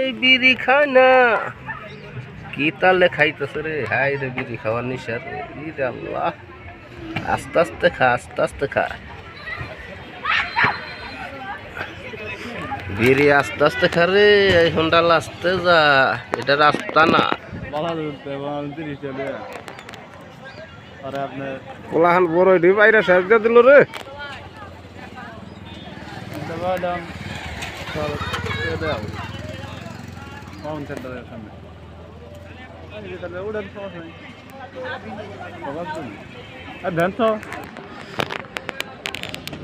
এই বিড়ি খায় না কি তালে খাইতেছে রে। হাই রে বিড়ি খাওয়ার নিশা রে। ইরে আল্লাহ, আস্তে আস্তে খা, আস্তে আস্তে খা। বিড়ি আস্তে আস্তে খা রে, এই হন্ডাল আস্তে যা, এটা রাস্তা না। কোলাহান বড় বাইরে সাহায্য দিল রে।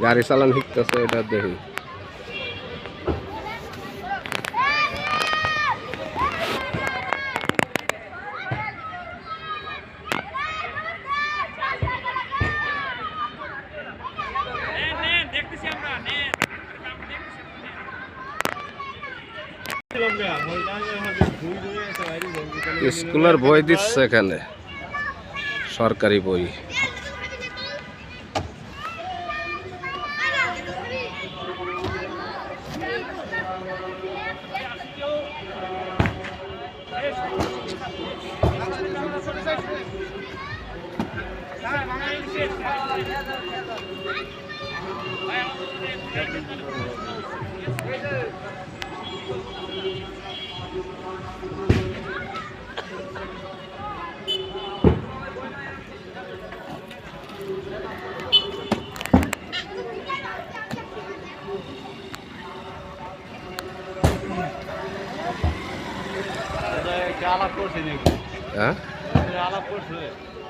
গাড়ি চালান শিখতেছে, এটা দেখি। স্কুলের বই দিচ্ছে এখানে, সরকারি বই।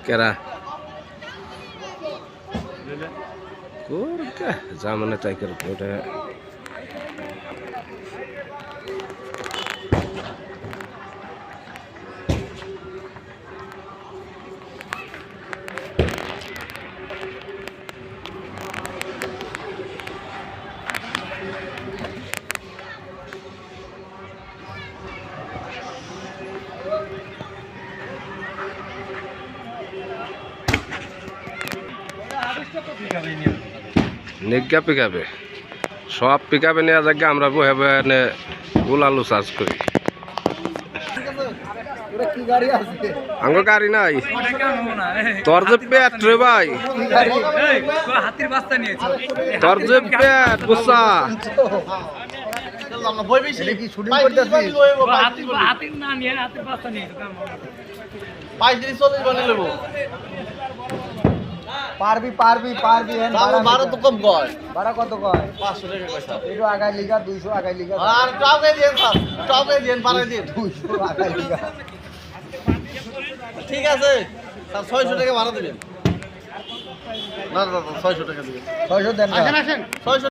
কেরা যা মানে তাই করবে ওটা। নিজ্ঞা পিকাবে সব পিকাবে নেওয়া যাক, আমরা বহে বহে গোলালু চাষ করি। আঙ্গ গাড়ি নাই, তোর যে পেট রে ভাই, তোর যে পেট বুঝছা। পারবি পারবি পারবি বারো তো কম কয়। ভাড়া কত কয়? 500 টাকা পয়সা। একটু আগাই লিগা 200 আগাই লিগা। আর টাকা দেন স্যার, টাকা দেন বাড়াই দিন। 200 আগাই লিগা। ঠিক আছে স্যার, 600 টাকা ভাড়া দিবেন। না না 600 টাকা দিবেন। 600 দেন। আসেন আসেন 600